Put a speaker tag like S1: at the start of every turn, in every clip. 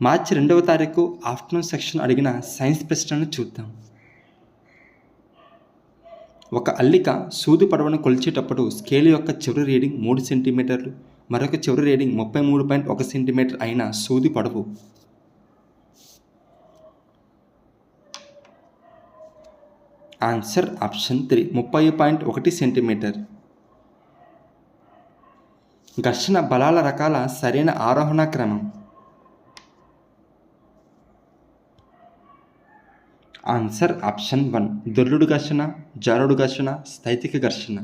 S1: మార్చి 2వ తారీఖు afternoon section అడిగిన సైన్స్ ప్రశ్నను చూద్దాం. ఒక అల్లిక సూది పొడవును కొలిచేటప్పుడు స్కేల్ యొక్క చివరి రీడింగ్ 3 సెంటీమీటర్లు, మరొక చివరి రీడింగ్ 33.1 సెంటీమీటర్ అయిన సూది పొడవు. Answer option 3 30.1 centimetre. ఘర్షణ బలాల రకాల సరైన ఆరోహణ క్రమం. ఆన్సర్ ఆప్షన్ 1 దొర్లుడు ఘర్షణ, జారుడు ఘర్షణ, స్థైతిక ఘర్షణ.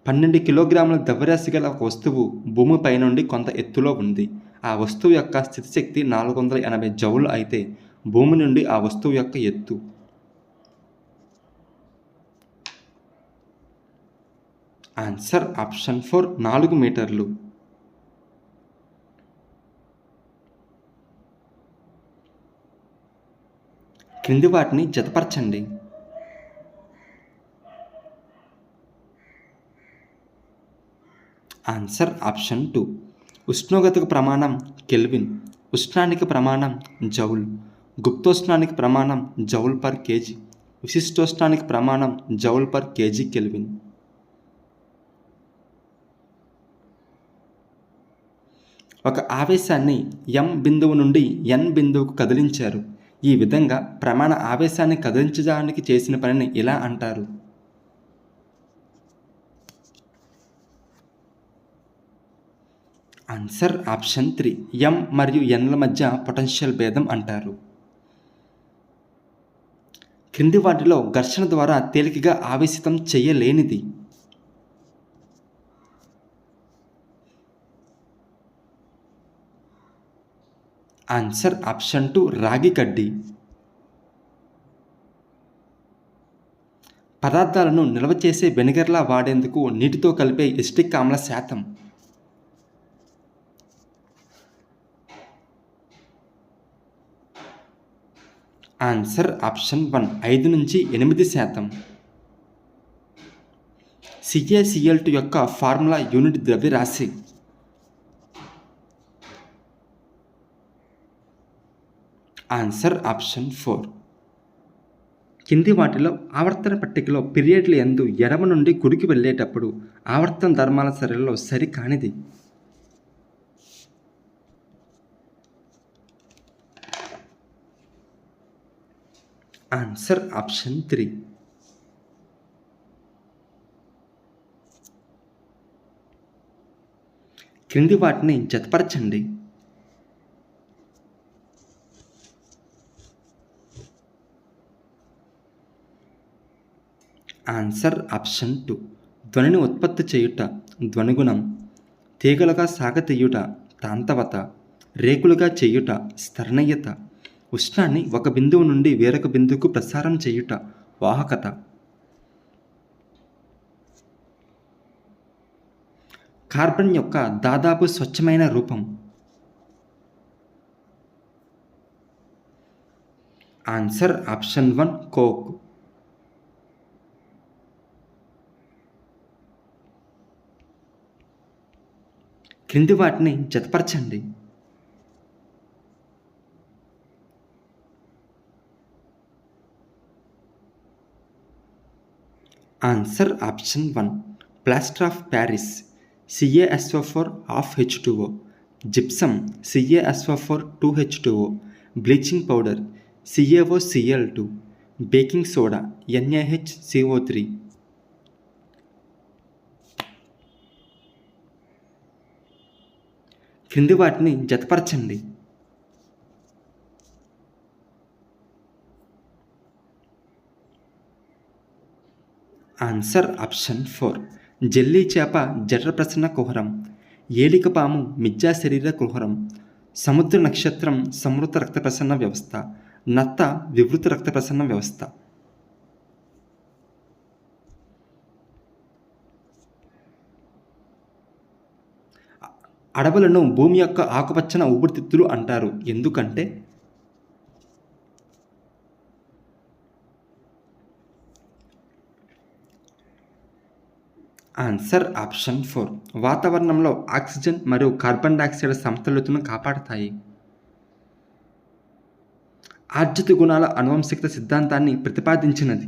S1: 12 కిలోగ్రాముల ద్రవ్యరాశి గల ఒక వస్తువు భూమిపై నుండి కొంత ఎత్తులో ఉంది. ఆ వస్తువు యొక్క స్థితిశక్తి 480 జౌలు అయితే భూమి నుండి ఆ వస్తువు యొక్క ఎత్తు. ఆన్సర్ ఆప్షన్ 4 4 మీటర్లు. క్రింది వాటిని జతపరచండి. ఆన్సర్ ఆప్షన్ 2 ఉష్ణోగ్రతకు ప్రమాణం కెల్విన్, ఉష్ణానికి ప్రమాణం జౌల్, గుప్తోష్ణానికి ప్రమాణం జౌల్ పర్ కేజీ, విశిష్టోష్ణానికి ప్రమాణం జౌల్ పర్ కేజీ కెల్విన్. ఒక ఆవేశాన్ని M బిందువు నుండి N బిందువుకు కదిలించారు. ఈ విధంగా ప్రమాణ ఆవేశాన్ని కదిలించడానికి చేసిన పనిని ఇలా అంటారు. ఆన్సర్ ఆప్షన్ 3 M మరియు Nల మధ్య పొటెన్షియల్ భేదం అంటారు. క్రింది వాటిలో ఘర్షణ ద్వారా తేలికగా ఆవేశితం చేయలేనిది. ఆన్సర్ ఆప్షన్ 2 రాగి కడ్డీ. పదార్థాలను నిల్వ చేసే వెనిగర్లా వాడేందుకు నీటితో కలిపే ఎసిటిక్ ఆమ్ల శాతం. ఆన్సర్ ఆప్షన్ 1 5 నుంచి 8%. CaCl2 యొక్క ఫార్ములా యూనిట్ ద్రవ్యరాశి. Answer option 4. కింది వాటిలో ఆవర్తన పట్టికలో పీరియడ్ల యందు ఎడమ నుండి కుడికి వెళ్ళేటప్పుడు ఆవర్తన ధర్మాల సరళిలో సరికానిది. Answer option 3. క్రింది వాటిని జతపరచండి. ఆన్సర్ ఆప్షన్ 2 ధ్వనిని ఉత్పత్తి చేయుట ధ్వనిగుణం, తీగలుగా సాగతీయుట తాంతవత, రేకులుగా చేయుట స్థర్ణయ్యత, ఉష్ణాన్ని ఒక బిందువు నుండి వేరొక బిందువుకు ప్రసారం చేయుట వాహకత. కార్బన్ యొక్క దాదాపు స్వచ్ఛమైన రూపం. Answer option 1 coke. క్రింది వాటిని జతపరచండి. Answer option 1 plaster of Paris CaSO4 H2O, gypsum CaSO4 2H2O, bleaching powder CaOCl2, baking soda NaHCO3. క్రింది వాటిని జతపరచండి. ఆన్సర్ ఆప్షన్ 4 జెల్లీ చేప జఠర ప్రసన్న కుహరం, ఏలికపాము మిథ్యా శరీర కుహరం, సముద్ర నక్షత్రం సమృత రక్త ప్రసన్న వ్యవస్థ, నత్త వివృత రక్త ప్రసన్న వ్యవస్థ. అడవులను భూమి యొక్క ఆకుపచ్చన ఊపిరితిత్తులు అంటారు. ఎందుకంటే ఆన్సర్ ఆప్షన్ 4. వాతావరణంలో ఆక్సిజన్ మరియు కార్బన్ డయాక్సైడ్ సమతుల్యతను కాపాడతాయి. ఆర్జిత గుణాల ఆనువంశికత సిద్ధాంతాన్ని ప్రతిపాదించినది.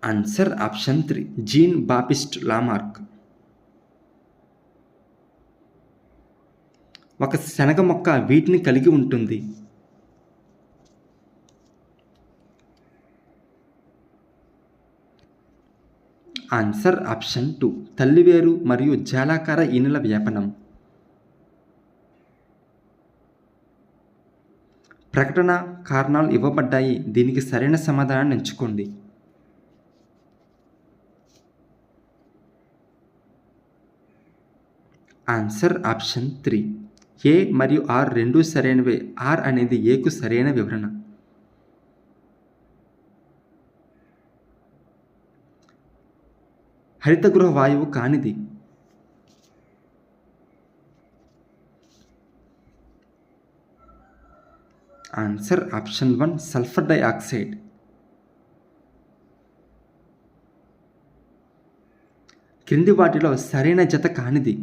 S1: Answer option 3. Jean Baptiste Lamarck. ఒక శనగ మొక్క వీటిని కలిగి ఉంటుంది. Answer option 2. తల్లివేరు మరియు జాలాకార ఈనెల వ్యాపనం. ప్రకటన కారణాలు ఇవ్వబడ్డాయి, దీనికి సరైన సమాధానాన్ని ఎంచుకోండి. Answer option 3. ఏ మరియు ఆర్ రెండూ సరైనవే. ఆర్ అనేది ఏకు సరైన వివరణ. హరితగృహ వాయువు కానిది. Answer option 1. Sulphur dioxide. క్రింది వాటిలో సరైన జత కానిది.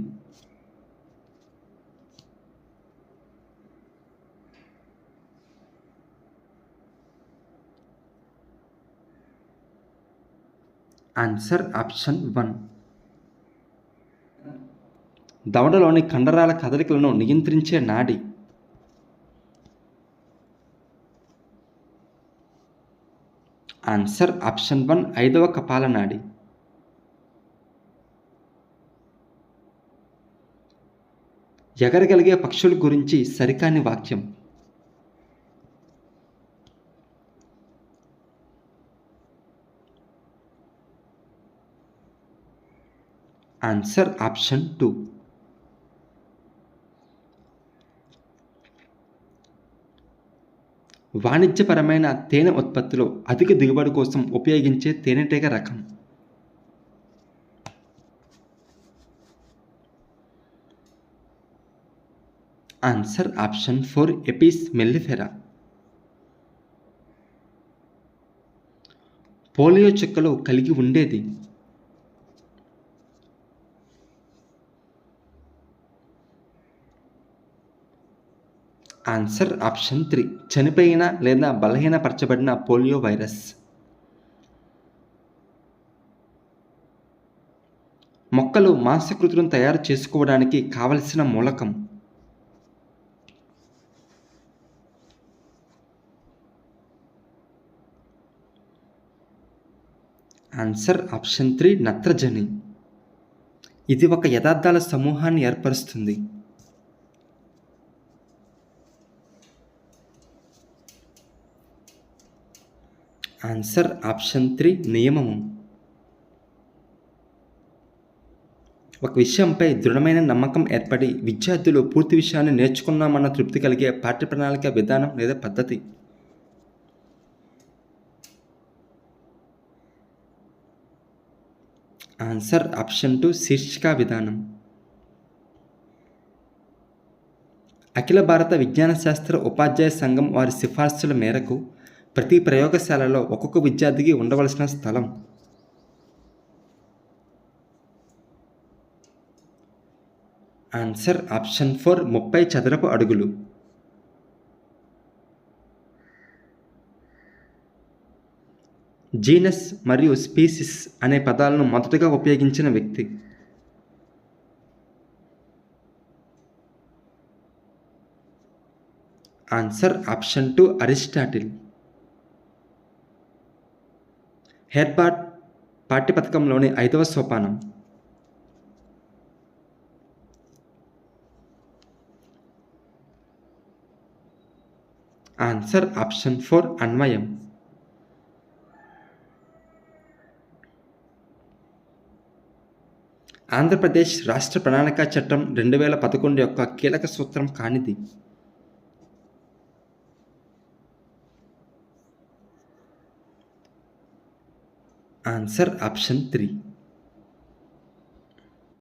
S1: Answer option 1. దవడలోని కండరాల కదలికలను నియంత్రించే నాడి. Answer option 1. 5వ కపాల నాడి. ఎగరగలిగే పక్షుల గురించి సరికాని వాక్యం. Answer option 2. వాణిజ్యపరమైన తేనె ఉత్పత్తిలో అధిక దిగుబడి కోసం ఉపయోగించే తేనెటీగ రకం. Answer option 4. Apis mellifera. Polio చుక్కలు కలిగి ఉండేది. Answer option 3. చనిపోయిన లేదా బలహీనపరచబడిన పోలియో వైరస్. మొక్కలు మాంసకృతులను తయారు చేసుకోవడానికి కావలసిన మూలకం. Answer option 3. నత్రజని. ఇది ఒక యథార్థాల సమూహాన్ని ఏర్పరుస్తుంది. Answer option 3. నియమము. ఒక విషయంపై దృఢమైన నమ్మకం ఏర్పడి విద్యార్థులు పూర్తి విషయాన్ని నేర్చుకున్నామన్న తృప్తి కలిగే పాఠ్య ప్రణాళిక విధానం లేదా పద్ధతి. Answer option 2. శీర్షికా విధానం. అఖిల భారత విజ్ఞాన శాస్త్ర ఉపాధ్యాయ సంఘం వారి సిఫార్సుల మేరకు ప్రతి ప్రయోగశాలలో ఒక్కొక్క విద్యార్థికి ఉండవలసిన స్థలం. Answer option 4. 30 చదరపు అడుగులు. జీనస్ మరియు స్పీసిస్ అనే పదాలను మొదటగా ఉపయోగించిన వ్యక్తి. Answer option 2. అరిస్టాటిల్. హెర్బార్ట్ పాఠ్యపథకంలోని 5వ సోపానం. Answer option 4. అన్వయం. ఆంధ్రప్రదేశ్ రాష్ట్ర ప్రణాళికా చట్టం 2011 యొక్క కీలక సూత్రం కానిది. Answer option 3.